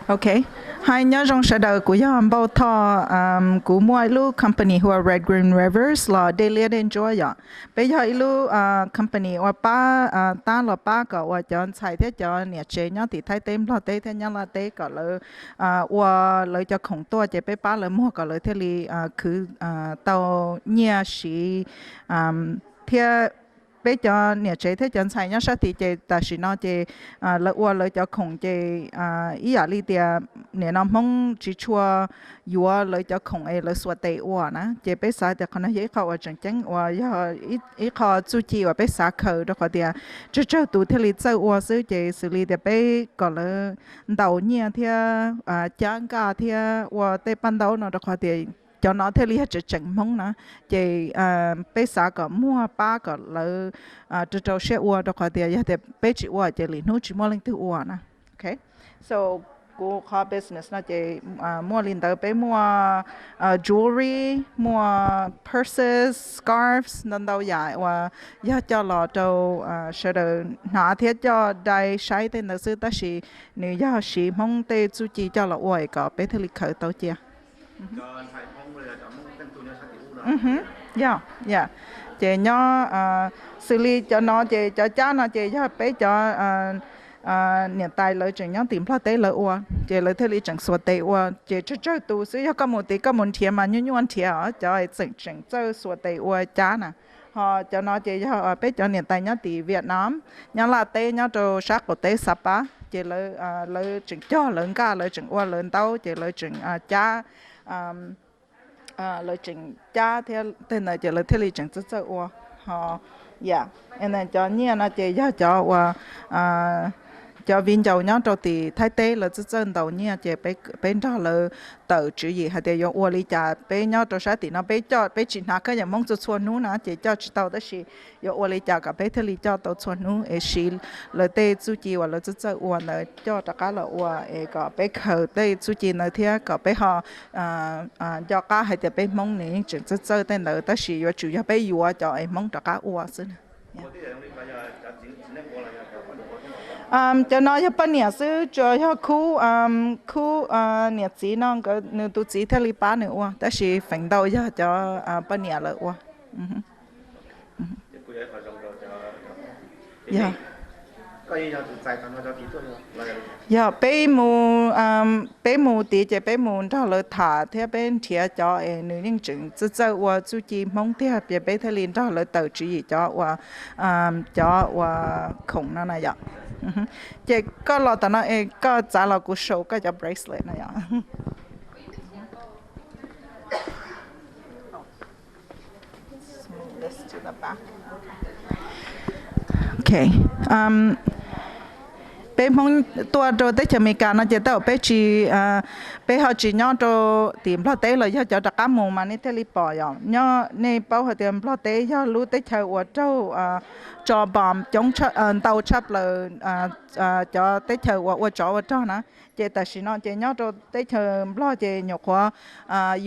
Okay. Hai nhớ trong sẽ đời của nhau bao thọ của mỗi lu company who are Red Green Rivers là daily enjoy ya. Bây giờ lu company or ba ta là ba cái or chọn xài thế cho nhà chế nhá thì thay tem là thế thế nhá là thế cái là or lấy cho khổng tua chế bây ba là mua cái là thế li cứ tàu nhà sĩ thế bây giờ nhà chế thế chân sai nhá sát thì chế ta chỉ nói chế lợi qua lợi cho khổng chế ý là đi tiề nhà nó mong chỉ chua vừa lợi cho khổng ấy lợi suy tệ qua nè chế bây giờ thì con nó dễ khâu ở chân chân và giờ ít khâu chú chi và bây giờ khâu đó có tiề chỉ cho tụ thế li chơi qua xử chế xử lý thì bây còn là đầu nhà thì chẳng cả thì và tới ban đầu nó đó có tiề cho nó thế li hết chừng mong nè chị bây giờ có mua ba có là từ đầu sẽ uo đó có thể thì bây chị uo chị li nút chỉ mua linh từ uo nè, okay, so cô khó business nó chị mua linh từ bây mua jewelry mua purses scarves nên đâu vậy và giờ cho lọ đâu sẽ được nó thiết cho đại sai tên là sư ta sĩ nếu giờ sĩ mong tê chú chỉ cho lọ uo có bây thì li khởi tàu chia. Yeah, yeah. Chị nó xử lý cho nó chị cho cha nó chị cho bé cho hiện tại lợi chuyện nhau tìm phát tế lợi ua chị lợi thế lý chẳng số tế ua chị cho tu sử cho có một thiệt mà như anh thiệt ở cho chẳng cho số tế ua cha nè họ cho nó chị cho bé cho hiện tại nhau tỷ Việt Nam nhau là tế nhau cho sát của tế Sapa chị lợi chẳng cho lớn cả lợi chẳng ua lớn tao chị lợi chẳng cha lời trình cha theo tên là chỉ lời theo lý trình rất rất họ yeah and then cho nhiều là chỉ cho cho viên dầu nhá cho thì thái tế là rất rất đầu nha chỉ bên đó là tự chữ gì hay để dùng lý trả bên nhau cho sát thì nó bên cho bên chỉ nào cái nhà mong cho xuân nú nè chỉ cho chỉ tàu đó là dùng lý trả cả bên theo lý cho tàu xuân nú ấy xí là tê chú chỉ và là rất rất là cho tất cả là ấy cả bên khờ tê chú chỉ là thế cả bên họ cho cả hay để bên mong này chỉ rất rất tên là đó là dùng chủ yếu bên dùng cho ấy mong tất cả xin. Cho nó cho bên nhà sư cho khu nhà chỉ nó cái nếu tụi chỉ theo lý ba nữa wa, đó là phấn đấu cho bên nhà lợi wa. Yeah. Yeah, bé mù tí chế bé mù đó là thả theo bên thiệt cho nữ nhân chứng rất rất và chú chỉ mong theo bé bé theo liên đó là tự chỉ gì cho khủng nó này vậy. Chế có lọ tao nó có trả lọ của show có cho bracelet này vậy. This to the back. Okay. Bé mong tua đồ tới cho mình cả nó chỉ tao bé chỉ bé họ chỉ nhau đồ tìm lo tế là cho tất cả mồm mà nên thế li bỏ rồi nhau nên bao họ tìm lo tế cho lú tới chờ ở châu cho bom chống tàu chấp là cho tới chờ ở chỗ ở chỗ nữa chỉ tại vì nó chỉ nhau đồ tới chờ lo chỉ nhọc quá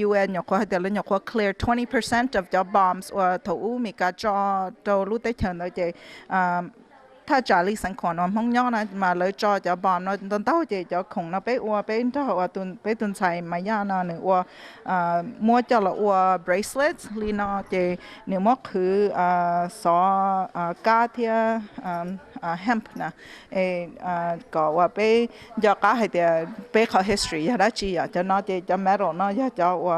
UN nhọc quá thì là nhọc quá clear 20% of your bombs or thủ mình cả cho đồ lú tới chờ nó chỉถ้าจ่าลิสังขรมันห้องย่อนะมาเลยจอจะบอมเราตอนเต้าเจจะคงเราไปอัวไปเจ้าว่าตุนไปตุนใส่ไม้ย่านะหนึ่งอัวมัวจะละอัว bracelets ลีนอเจหนึ่งมัวคือสอกาเทียhemp นะก็ว่าไปยากาให้เดียไปเขา history ยาได้จีอ่ะจะนอเจจะ metal นอยาจะว่า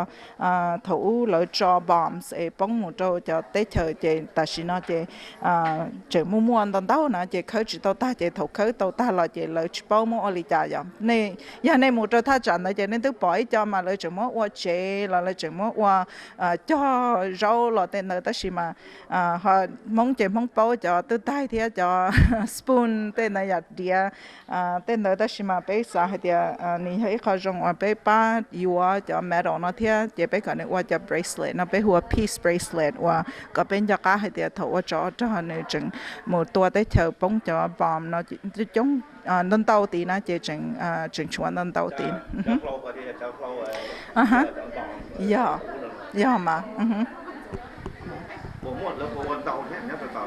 ถูเลยจอ bombs ป้องหมู่โจจะเตะเฉยเจแต่ชินอเจเจมัวตอนเต้านะเจเขาจิตโตตาเจถูกเขาโตตาเราเจเลยชิปมัวอลิจ่าอย่างนี่ยาในหมู่โจถ้าจันเลยเจนี่ต้องปล่อยจะมาเลยจะมัวว่าเจเราเลยจะมัวว่าจ่อเราเราเต้นเลยแต่ชิมาhọ mongเจมองเป้าจะตัวใต้เทียจะ spoon tên này là dia tên đó là mà bé xã hay diaนี่ให้เขาจงว่าbéป้าอยู่จะ metal นะเทียจะไปกันว่าจะ bracelet นะไปหัว piece bracelet ว่าก็เป็นจะก้าให้dia ถว่าจะเนี่ยจึงหมดตัวได้เธอป้องจะบอมนะจะจงนั่นเต้าตีนะจะจึงชวนนั่นเต้าตีฮะย่อมาผมหมดแล้วผมวนเตาแค่นี้ต่อ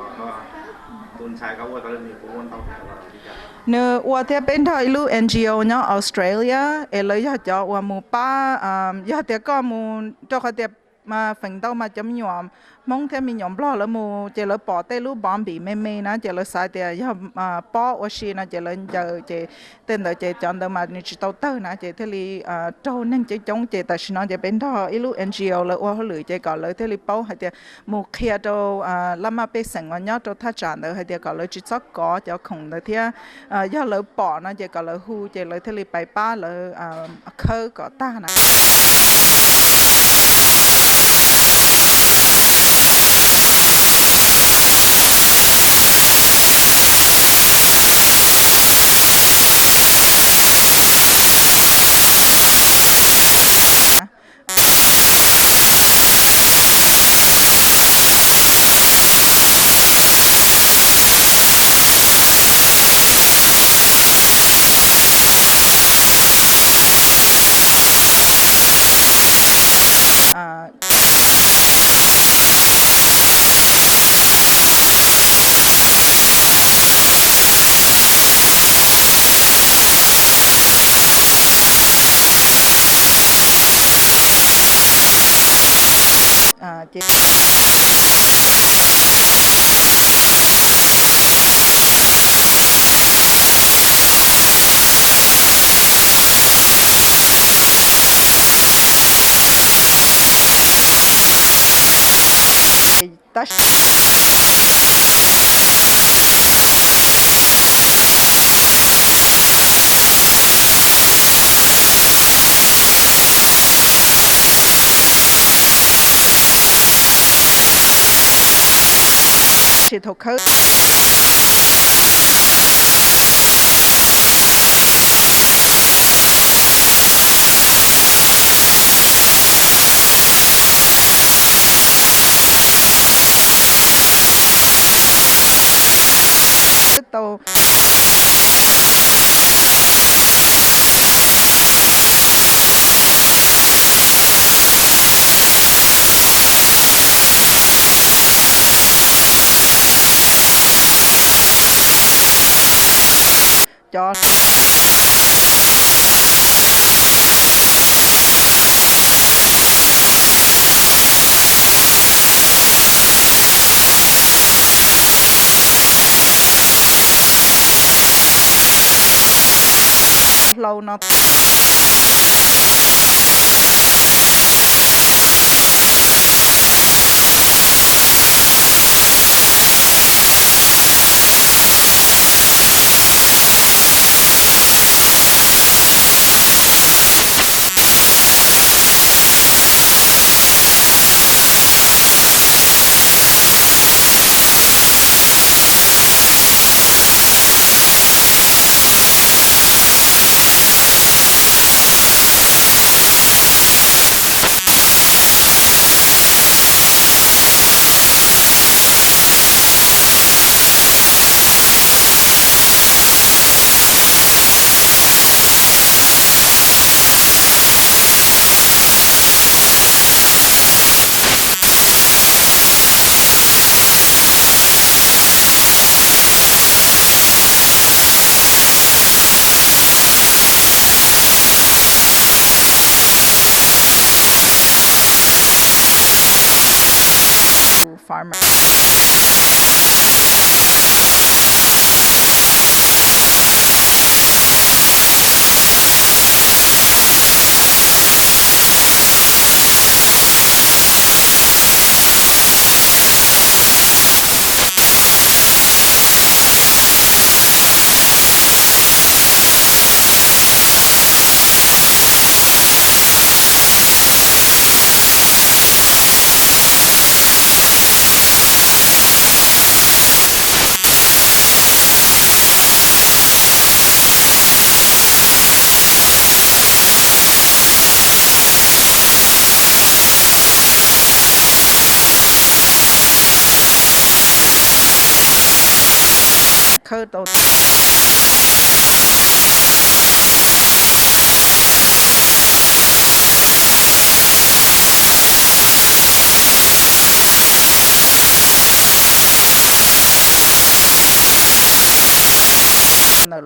ตุนชายเขาว่าตอนนี้ผมวนเตาแค่ว่า Nè,我这边头一路 NGO 呢，Australia，来要叫我们把要这个么，做个这嘛奋斗嘛，怎么样？mong thế mình nhóm lo là mu chỉ là bỏ tay lúc bom bị mê mê na chỉ là sai thì ya bỏ ở xí na chỉ là giờ chỉ tên đó chỉ chọn đó mà chỉ tàu tàu na chỉ thế li trâu nên chỉ chống chỉ tại sao nó chỉ bên đó ít lúc NGO là ô lười chỉ gọi là thế li bao hay thì mu kia đâu làm mà bị sinh hoạt nhớ đâu thắt chặt đó hay thì gọi là chỉ sót có cho không đó thì do lỡ bỏ na chỉ gọi là hu chỉ là thế li bài ba là khơi có ta na à chị ta chỉ thuộc khơi tàu cho lâu nó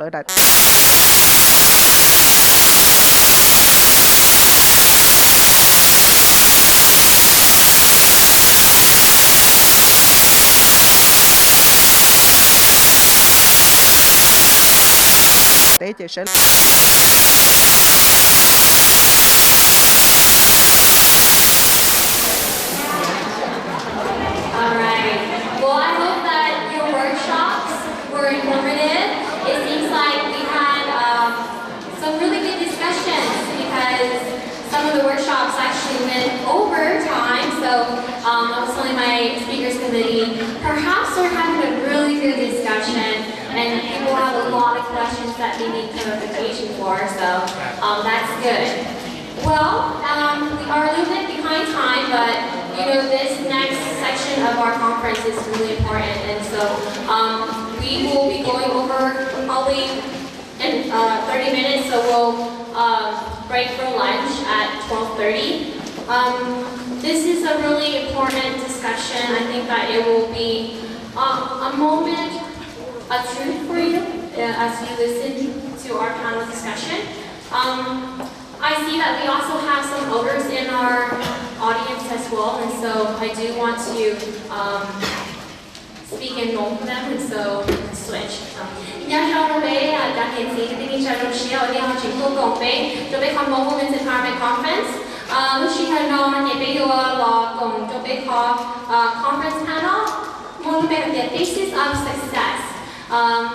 lỡ đại tế chỉ sẽ informative. It seems like we had some really good discussions because some of the workshops actually went over time. So I was telling my speakers committee, perhaps we're having a really good discussion and people have a lot of questions that they need clarification for. So that's good. Well, we are a little bit behind time, but you know, this next section of our conference is really important, and so we will be going over probably in 30 minutes, so we'll break for lunch at 12:30. This is a really important discussion. I think that it will be a moment of truth for you as you listen to our panel discussion. I see that we also have some elders in our audience as well, and so I do want to speak in Hmong for them, and so switch. Nhân sau đó bé đã hiện sĩ cái tin cho chị ở đây họ chỉ cô cộng bé cho bé Hmong Women's Empowerment Conference. Lúc chị hay nói là bé đưa là cộng cho bé có conference panel, một bé là the basis of success.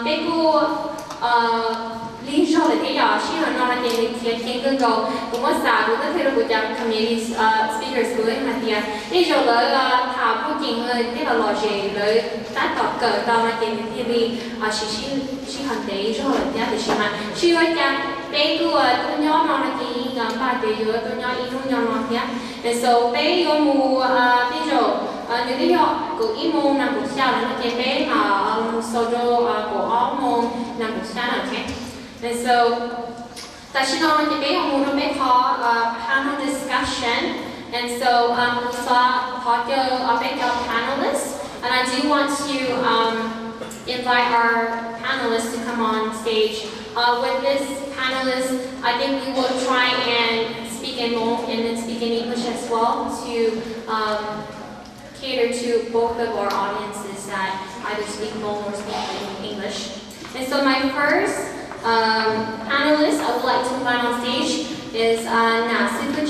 Bé cô lý do là thế nào? Chị hay nói là cái thiên cầu cũng có xã cũng có thể là của các community speakers của anh Matia. Lý do là thảoผู้จริงเลยที่เราลอเจเลยตัดต่อเกิดตอนนั้นที่ดีchị hành đấy cho là thế thì chị mà chị ơi cha bé của tôi nhớ nó là cái ngắm bài bé giữa tôi nhớ ít nó nó thế and so bé yêu mù bây giờ những cái họ của Hmong nằm của sao là cái bé mà sojo của Hmong nằm của sao là thế and so tại chị nói là cái bé Hmong nó bé có panel discussion. And so we saw our panelists, and I do want to invite our panelists to come on stage. With this panelist, I think we will try and speak in Hmong and then speak in English as well to cater to both of our audiences that either speak Hmong or speak English. And so my first panelist I would like to invite on stage is nhà sư tư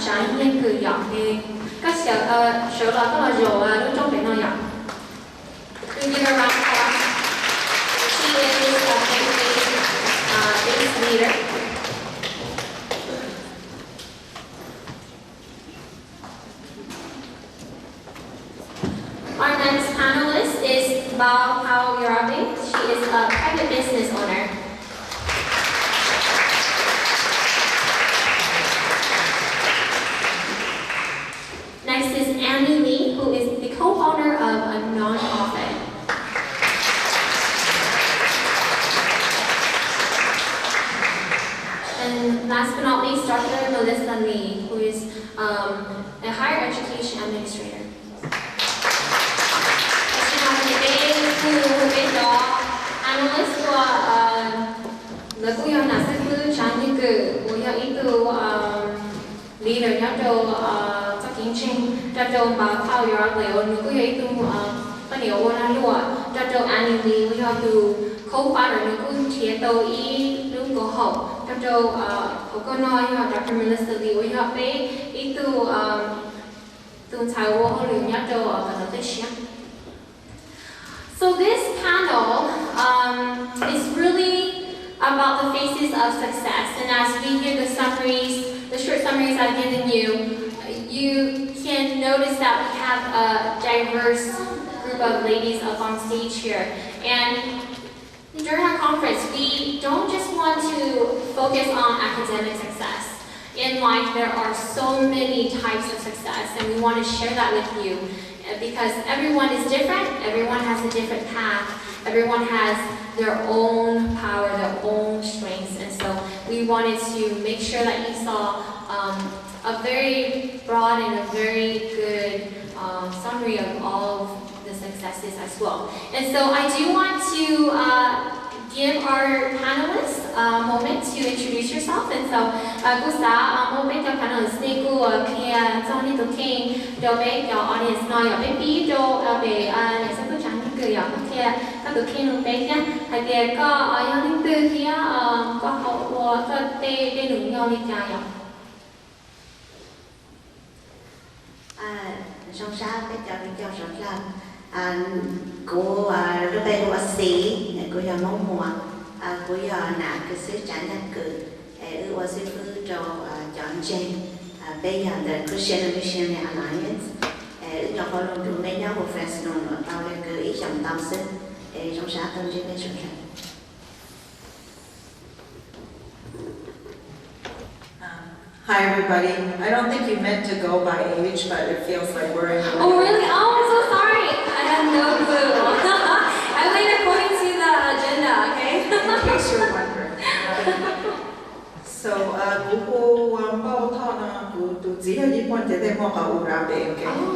trái nhiên cử dọn thì các sở là các là dồ lúc trong để nói dọn. We give her a round of applause. She is a faith-based leader. Our next panelist is Bao Hao Yarabi. She is a private business owner. Next is Annie Lee, who is the co-founder of a non-profit. And last but not least, Dr. Melissa Lee, who is a higher education administrator. Analyst của là cũng là nà sách tư trang như cử của nhà ý từ leader nhóm đầu cho kiến trình cho đầu báo thao yếu liệu nó cũng ý từ cái điều ôn ăn lụa cho đầu Annie Lee của nhà từ khâu phát rồi nó cũng chế tàu ý lúc có học cho đầu có nói là Dr. Melissa Lee của nhà bé ý từ thảo của họ liệu nhóm đầu ở phần tới sáng. So this panel is really about the faces of success, and as we hear the summaries, the short summaries I've given you, you can notice that we have a diverse group of ladies up on stage here. And during our conference, we don't just want to focus on academic success. In life, there are so many types of success, and we want to share that with you. Because everyone is different, everyone has a different path, everyone has their own power, their own strengths, and so we wanted to make sure that you saw a very broad and a very good summary of all of the successes as well. And so I do want to give our panelists a moment to introduce yourself. And so, Gusta, moment your panelists, Niku, Clear, Tony, to King, your audience, now your baby, your baby, and some good chance to your Clear, to King, baby, and there go, I am to here, got what they do, your little. Trong sáng cái cho rất là cô lúc đây cô sĩ cô giờ mong muốn cô giờ nã cái sự trả lời cứ ưu sư phụ cho chọn trên bây giờ the Christian Missionary Alliance cho họ luôn chung với nhau của Fresno nó tao lên cứ ý chọn tâm sinh trong sáng tâm trên cái sự kiện. Hi everybody. I don't think you meant to go by age, but it feels like we're in. Oh really? Oh, I'm so sorry. I had no clue. I went according to the agenda, okay? In case you're wondering. So,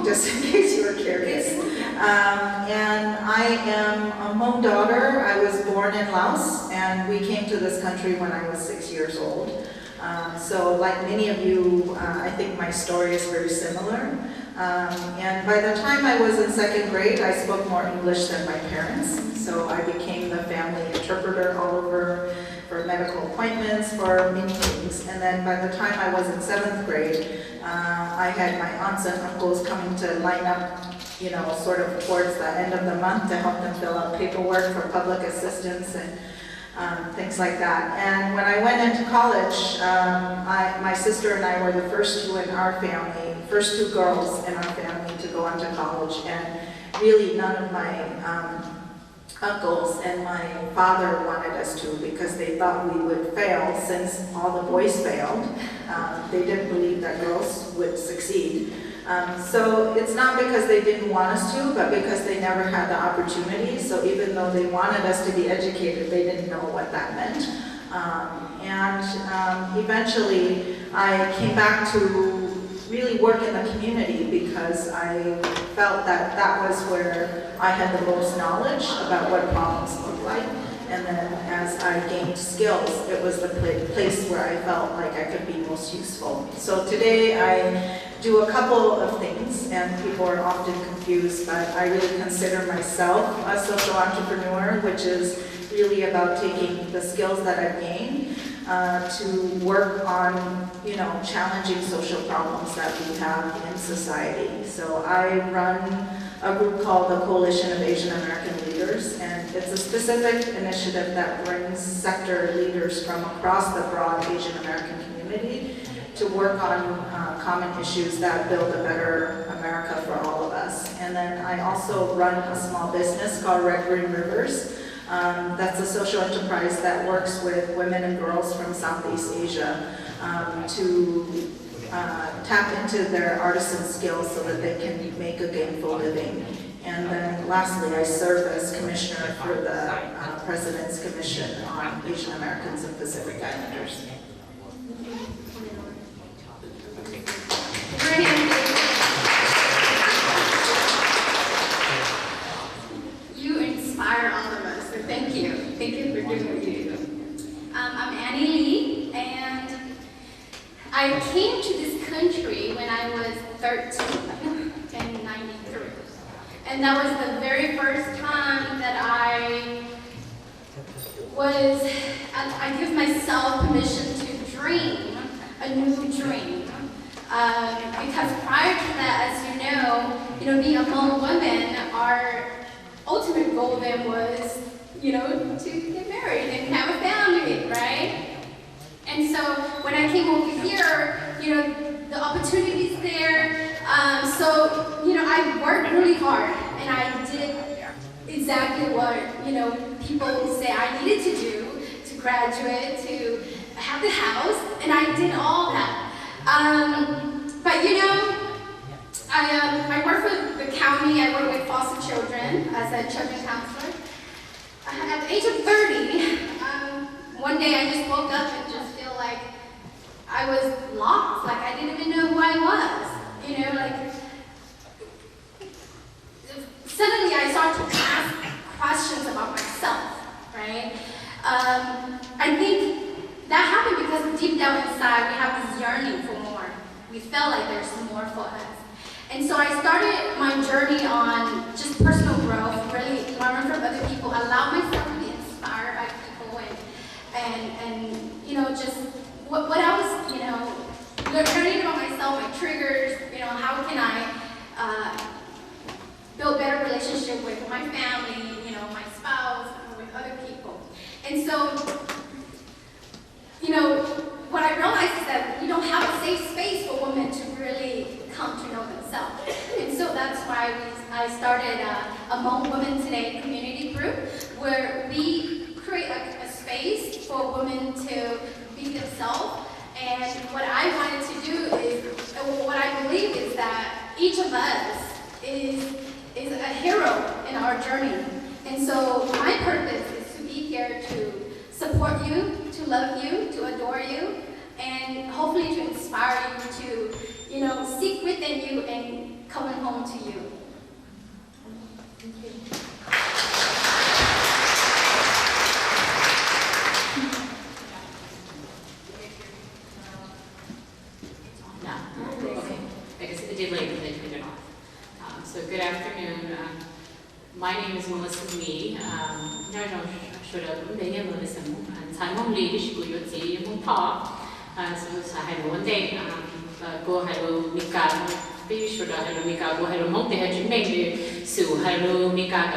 just in case you were curious. And I am a Hmong daughter. I was born in Laos, and we came to this country when I was 6 years old. So like many of you, I think my story is very similar. And by the time I was in 2nd grade, I spoke more English than my parents. So I became the family interpreter all over for medical appointments, for many things. And then by the time I was in 7th grade, I had my aunts and uncles coming to line up, you know, sort of towards the end of the month to help them fill out paperwork for public assistance and things like that. And when I went into college, my sister and I were the first two in our family, first two girls in our family to go on to college. And really none of my uncles and my father wanted us to because they thought we would fail since all the boys failed. They didn't believe that girls would succeed. So it's not because they didn't want us to, but because they never had the opportunity. So even though they wanted us to be educated, they didn't know what that meant. Eventually, I came back to really work in the community because I felt that that was where I had the most knowledge about what problems look like. And then as I gained skills, it was the place where I felt like I could be most useful. So today I do a couple of things, and people are often confused, but I really consider myself a social entrepreneur, which is really about taking the skills that I've gained to work on, you know, challenging social problems that we have in society. So I run a group called the Coalition of Asian American Leaders, and it's a specific initiative that brings sector leaders from across the broad Asian American community to work on common issues that build a better America for all of us. And then I also run a small business called Red Green Rivers. That's a social enterprise that works with women and girls from Southeast Asia to tap into their artisan skills so that they can make a gainful living. And then lastly, I serve as commissioner for the President's Commission on Asian Americans and Pacific Islanders. You inspire all of us, so thank you. Thank you for doing what you do. I'm Annie Lee, and I came to this country when I was 13 in 93. And that was the very first time that I give myself permission to dream a new dream. Because prior to that, as you know, being a Hmong woman, our ultimate goal then was, you know, to get married and have a family, right? And so when I came over here, you know, the opportunities there. So, you know, I worked really hard and I did exactly what, you know, people say I needed to do to graduate, to have the house, and I did all that. But you know, I work for the county. I work with foster children as a children's counselor. At the age of 30, one day I just woke up and just feel like I was lost. Like I didn't even know who I was. You know, like suddenly I started to ask questions about myself, right? down inside, we have this yearning for more. We felt like there's more for us. And so I started my journey on just personal growth, really learn from other people, allow myself to be inspired by people, and you know, just what I was, you know, learning about myself, my triggers, you know, how can I build better relationship with my family, you know, my spouse, with other people. And so, you know, what I realized is that we don't have a safe space for women to really come to know themselves. And so that's why I started a Hmong Women Today community group, where we create a space for women to be themselves. And what I wanted to do is, what I believe is that each of us is a hero in our journey. And so my purpose is to be here to support you, to love you, to adore you, and hopefully to inspire you to, you know, seek within you and coming home to you. Thank you. Okay. I guess it did later, but they turned it off. So good afternoon. My name is Melissa Lee. Hmong Leadership Hmong Pa. So hello one day. Go hello Mika. Be sure that hello Mika. Go hello Hmong. They had you make Sue hello Mika.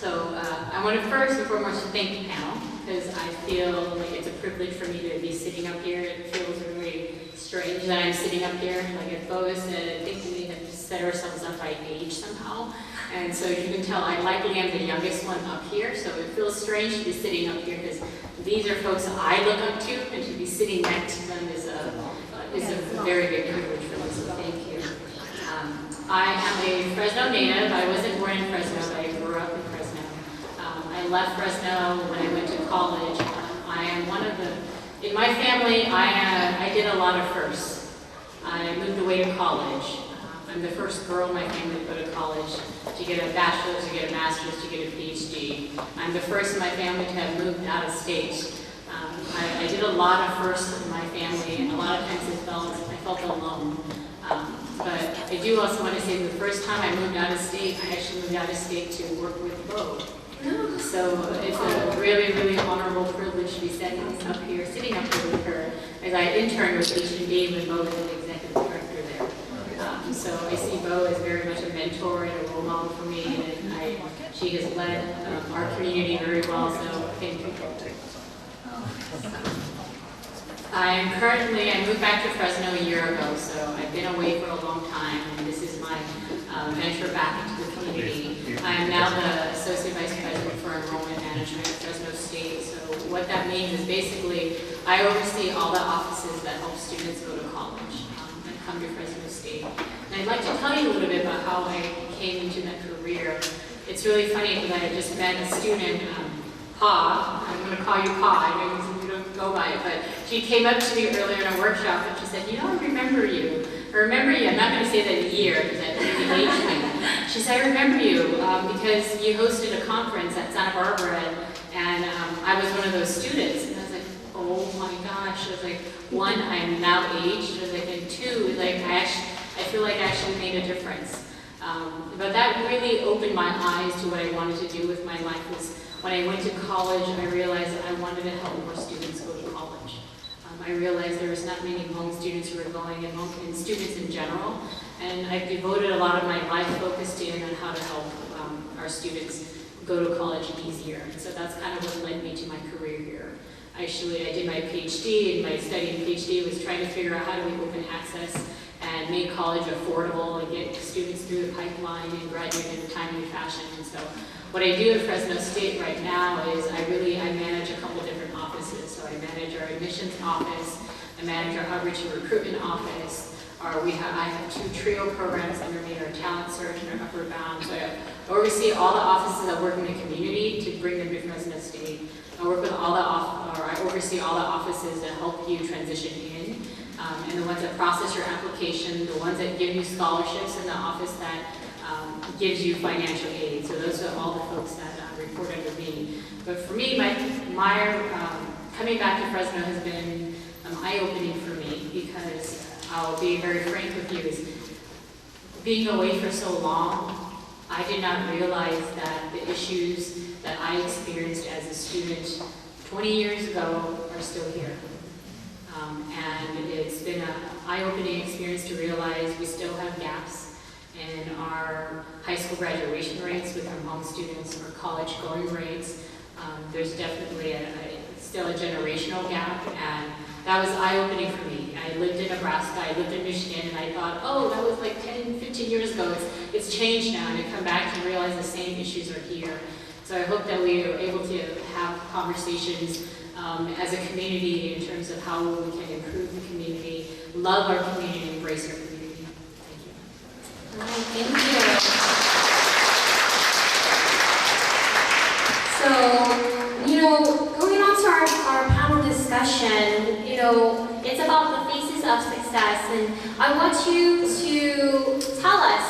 So I want to first and foremost thank the panel, because I feel like it's a privilege for me to be sitting up here. It feels really strange that I'm sitting up here. Like as Bo said, I think we have set ourselves up by age somehow. And so as you can tell, I likely am the youngest one up here, so it feels strange to be sitting up here because these are folks that I look up to, and to be sitting next to them is a very big privilege for me, so thank you. I am a Fresno native. I wasn't born in Fresno, but I grew up in Fresno. I left Fresno when I went to college. I am one of the, in my family, I did a lot of firsts. I moved away to college. I'm the first girl in my family to go to college, to get a bachelor's, to get a master's, to get a PhD. I'm the first in my family to have moved out of state. I did a lot of firsts in my family, and a lot of times I felt alone. But I do also want to say the first time I moved out of state, I actually moved out of state to work with Bo. So it's a really, really honorable privilege to be sitting up here with her, as I interned with H&D when Bo was the executive director there. So I see Bo as very much a mentor and a role model for me, and she has led our community very well, so thank you. I moved back to Fresno a year ago, so I've been away for a long time, and this is my venture back into the community. I am now the Associate Vice President for Enrollment Management at Fresno State, so what that means is basically I oversee all the offices that help students go to college and come to Fresno State. And I'd like to tell you a little bit about how I came into that career. It's really funny because I just met a student, Pa. I'm going to call you Pa. I know you don't go by it, but she came up to me earlier in a workshop and she said, you know, I remember you. I'm not going to say that year because that really aged me. She said, I remember you because you hosted a conference at Santa Barbara, and I was one of those students. And I was like, oh my gosh. I was like, one, I am now aged. I was like, and two, like I feel like I actually made a difference. But that really opened my eyes to what I wanted to do with my life. Was when I went to college, I realized that I wanted to help more students go to college. I realized there was not many Hmong students who were going, and students in general, and I've devoted a lot of my life focused in on how to help our students go to college easier. So that's kind of what led me to my career here. Actually, I did my PhD, and my study in PhD was trying to figure out how do we open access and make college affordable and get students through the pipeline and graduate in a timely fashion. And so what I do at Fresno State right now is I manage a couple different offices. So I manage our admissions office, I manage our outreach and recruitment office. I have 2 trio programs under me, our talent search and our upward bound. So I oversee all the offices that work in the community to bring them to Fresno State. I oversee all the offices that help you transition in. And the ones that process your application, the ones that give you scholarships, and the office that gives you financial aid. So those are all the folks that report under me. But for me, my coming back to Fresno has been eye-opening for me because I'll be very frank with you, is being away for so long, I did not realize that the issues that I experienced as a student 20 years ago are still here. And it's been an eye-opening experience to realize we still have gaps in our high school graduation rates with our Hmong students, or college going rates. There's definitely still a generational gap, and that was eye-opening for me. I lived in Nebraska, I lived in Michigan, and I thought, oh, that was like 10, 15 years ago. It's changed now, and I come back and realize the same issues are here. So I hope that we are able to have conversations as a community in terms of how we can improve the community, love our community, embrace our community. Thank you. All right, thank you. So, going on to our panel discussion, it's about the phases of success, and I want you to tell us,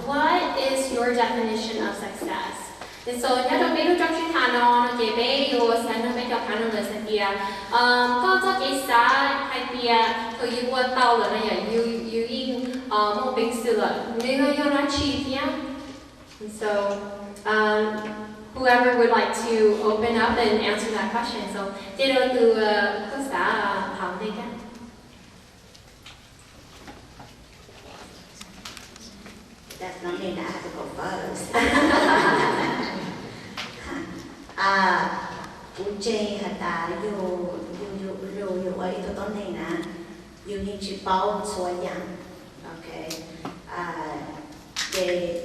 what is your definition of success? And so, nhớ trong biết trong chuyến thảo nó chỉ bé yêu sáng nó bé cho panel là sao kia, có cho cái xã hay kia, thôi yêu qua tàu là này yêu in một bình sự là nếu yêu nó chi kia. And so, whoever would like to open up and answer that question. So, tiếp đầu từ cơ xã Thảo đây nhé. That's not me, I have to go first. Cũng chê hả ta dù ấy tôi tốt này nè, dù như chữ bao xóa dặn, ok. Để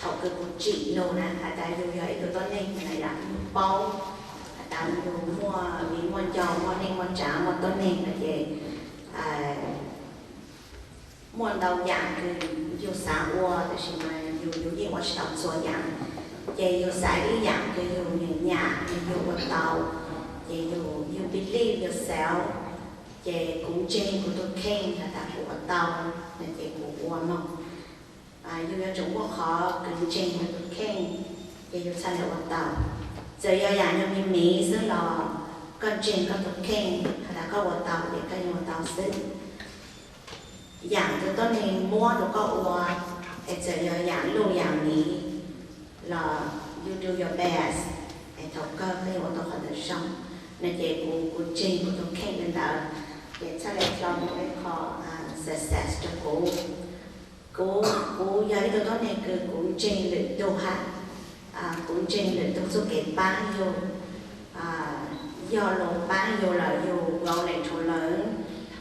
thảo cơ của chị nô nè, hả ta dù ấy tôi tốt này là bao, hả ta dù mua chò, mua nên mua trả, mua tốt này là về mua đầu dạngคืออยู่สาวัวแต่ใช่ไหมอยู่ยิ่งว่าชอบสวยอย่างเจอยู่สายที่อย่างคืออยู่หยาอยู่บนเตาเจอยู่ believe yourself เจcũng trên của tôi khen là ta của bậc tàu là 제 của mongอยู่ở Trung Quốc họ cũng trên của tôi khen 제อยู่sang là bậc tàu giờ giờ dạng như Mỹ xứ lò con trên con tôi khen là có bậc tàu để cái bậc tàu xứ dạng từต้นเองมั่วตัวก็อัวไอ้เจออย่างลูกอย่างนี้là you do your best ไอ้ทอกก็ให้ว่าตัวคนเดียวช่องในเจ้ากูจริงกูต้องแข่งกันแล้วเดี๋ยวถ้าเราลองไปขอsuccess จะกูย้ายตัวต้นเองคือกูจริงหรือตัวฮะกูจริงหรือตัวสุกิบ้านอยู่ย่อลงบ้านอยู่แล้วอยู่เราในทุนเลย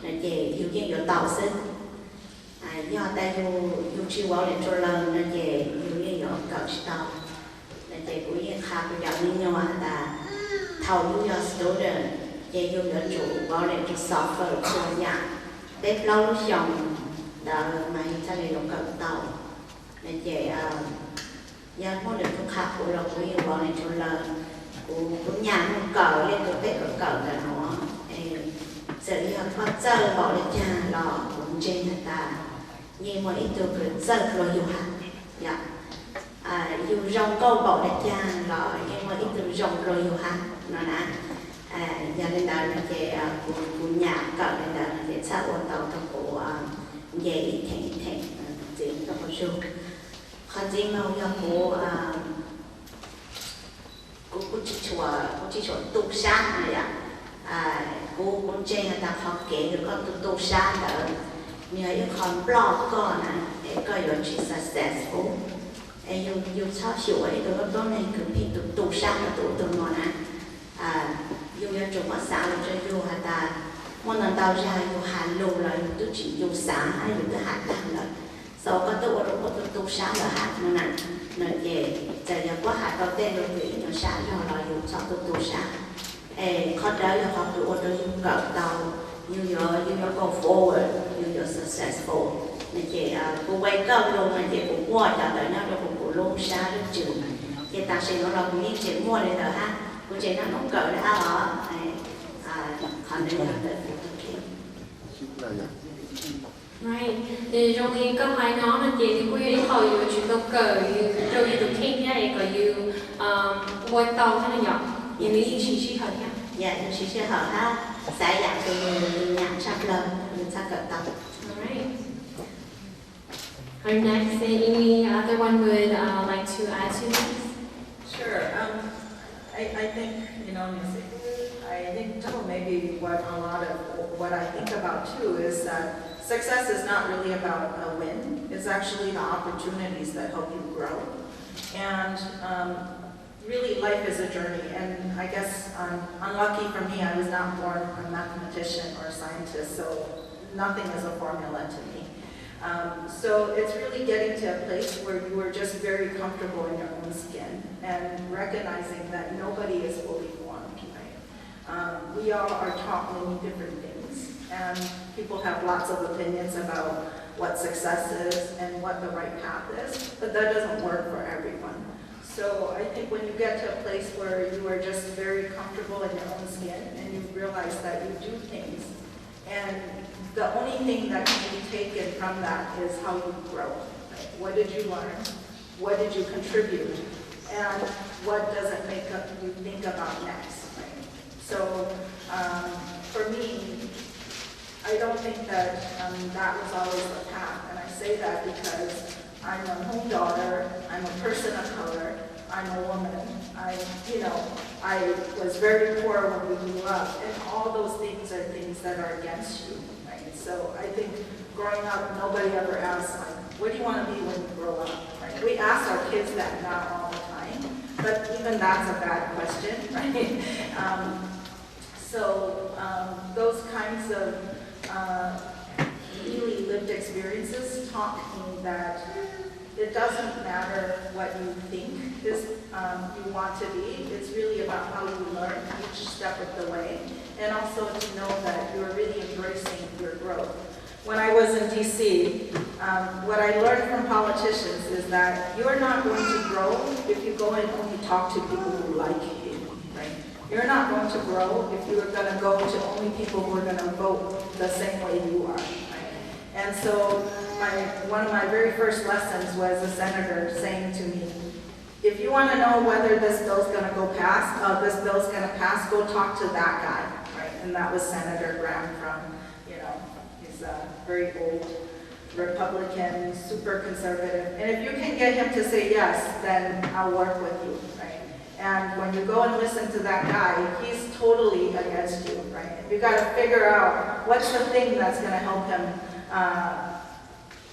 ในเจ้าอยู่ยิ่งอยู่ต่อซึ่งdo ta dù chịu vào để cho lần nên về dù như nhỏ cậu chỉ tao nên về cũng như khá cái đạo như nhau ta thầu dù do student về dù do chủ vào để cho software cho nhà bếp lâu lúc dòng đó mà hiện tại là cậu tao nên về do mỗi được không khá củaเราcũng như vào để cho lần cũng nhà không cậu lên được bếp cậu là nó giờ đi học phát chơi bỏ lên cha lò cũng trên ta nhưng mà ít từ cứ giật rồi dù hẳn dạ dù rong câu bỏ lại cha rồi nhưng mà ít từ rong rồi dù hẳn nó nè giờ lên đó là về của nhà cậu lên đó là về xã hội tàu trong của về ít thành gì trong một số còn gì mà giờ của chỉ chùa tu sáng này ạ của cũng trên là ta học kể được con tu sáng đó nhờ những con blog con này có有去 successful 有超小的都都能可以读上的读嘛呢有要做么啥了就有哈达我能到家有喊路了有都只有啥还有的喊单了 sau có tôi ở đó tôi tu sáng là hát nó nè nó về giờ có hát đầu tiên rồi thì nó sáng rồi là dùng sau tôi tu sáng khó đó là họ tôi ở đó dùng cỡ tàu you go forward you're successful nên chị cô quay câu luôn mà chị cũng mua cho tới nó rồi cũng luôn sáng rất trường chị ta sẽ nó là cũng như chị mua lên rồi ha cô chị nó không cỡ đã ở còn đây là Right. Thì trong khi có hai nó là chị thì cô đi hồi rồi chuyện đâu cờ rồi được khen nha, có you quay tàu thế này nhở, thì lý chỉ thôi nhá. dạ nhưng chỉ cho họ ha sẽ dạng từ mình nhận sắp lần mình sẽ cập tập. All right. Our next, any other one would like to add to this? Sure. I think, I think maybe what I think about too is that success is not really about a win. It's actually the opportunities that help you grow. And really life is a journey. And I guess unlucky for me, I was not born a mathematician or a scientist, so nothing is a formula to me. So it's really getting to a place where you are just very comfortable in your own skin and recognizing that nobody is fully formed, right? We all are taught many different things, and people have lots of opinions about what success is and what the right path is, but that doesn't work for everyone. So I think when you get to a place where you are just very comfortable in your own skin and you realize that you do things, and the only thing that can be taken from that is how you grow. Right? What did you learn? What did you contribute? And what does it make you think about next? Right? So for me, I don't think that that was always the path. And I say that because I'm a Hmong daughter, I'm a person of color, I'm a woman, I was very poor when we grew up, and all those things are things that are against you. So I think growing up, nobody ever asks, like, what do you want to be when you grow up? Right? We ask our kids that now all the time, but even that's a bad question, right? Those kinds of really lived experiences taught me that it doesn't matter what you think you want to be. It's really about how you learn each step of the way, and also to know that you're really embracing your growth. When I was in DC, what I learned from politicians is that you're not going to grow if you go and only talk to people who like you, right? You're not going to grow if you're going to go to only people who are going to vote the same way you are, right? And so one of my very first lessons was a senator saying to me, if you want to know whether this bill's going to go past, go talk to that guy, right? And that was Senator Graham from, he's a very old Republican, super conservative. And if you can get him to say yes, then I'll work with you, right? And when you go and listen to that guy, he's totally against you, right? You got to figure out what's the thing that's going to help him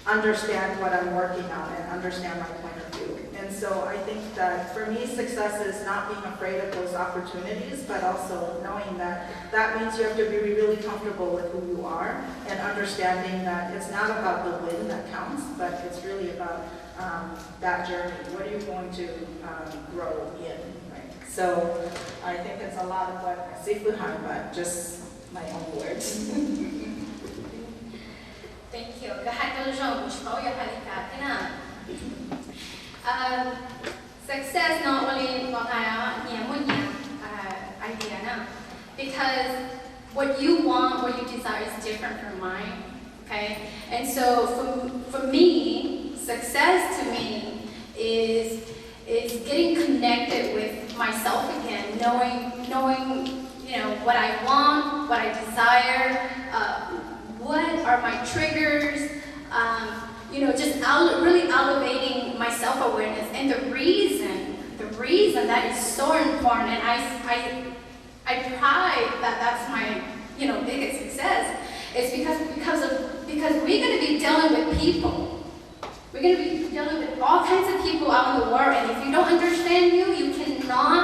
understand what I'm working on and understand my point of view. And so I think that for me, success is not being afraid of those opportunities, but also knowing that that means you have to be really comfortable with who you are and understanding that it's not about the win that counts, but it's really about that journey. What are you going to grow in, right? So I think it's a lot of what Sifu Han, but just my own words. Thank you. Success not only idea, because what you want, what you desire is different from mine. Okay, and so for me, success to me is getting connected with myself again, knowing what I want, what I desire. What are my triggers? Just really elevating my self-awareness. And the reason that is so important, and I pride that that's my biggest success, is because we're going to be dealing with people. We're going to be dealing with all kinds of people out in the world, and if you don't understand you cannot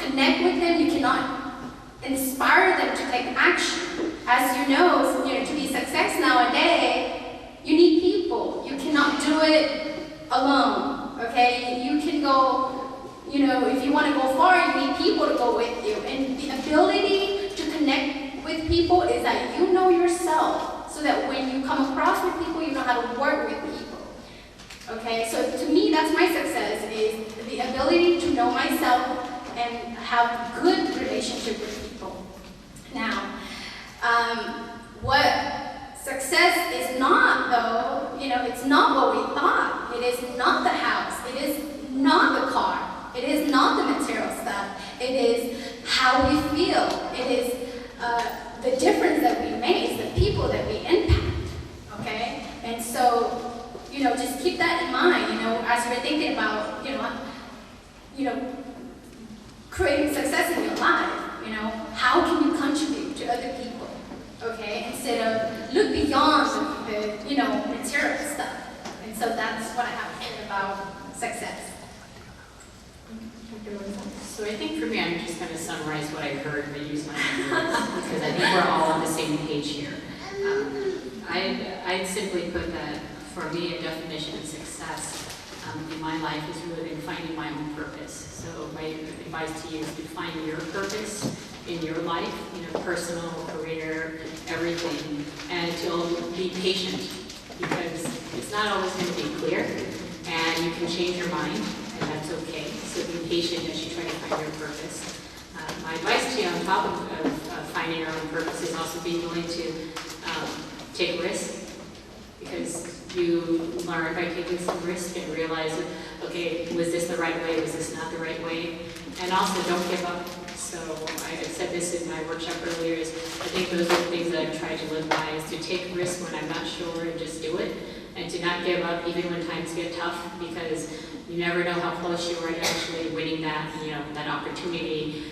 connect with them. You cannot inspire them to take action. As you know, to be success nowadays, you need people. You cannot do it alone, okay? You can go, if you want to go far, you need people to go with you. And the ability to connect with people is that you know yourself, so that when you come across with people, you know how to work with people, okay? So to me, that's my success, is the ability to know myself and have good relationship with people. Now, what success is not, though, it's not what we thought. It is not the house. It is not the car. It is not the material stuff. It is how we feel. It beyond the, material stuff. And so that's what I have to say about success. So I think for me, I'm just going to summarize what I heard and use my own words, because I think we're all on the same page here. I'd simply put that for me, a definition of success in my life has really been finding my own purpose. So my advice to you is to find your purpose in your life, personal, career, everything, and to be patient, because it's not always going to be clear, and you can change your mind, and that's okay. So be patient as you try to find your purpose. My advice to you on top of finding your own purpose is also being willing to take risks, because you learn by taking some risk and realize, okay, was this the right way, was this not the right way? And also don't give up. So I said this in my workshop earlier, is I think those are the things that I've tried to live by, is to take risks when I'm not sure and just do it, and to not give up even when times get tough, because you never know how close you are to actually winning that, that opportunity,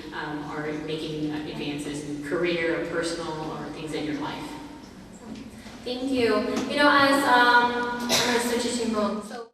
or making advances in career or personal or things in your life. Thank you. As I'm a Hmong,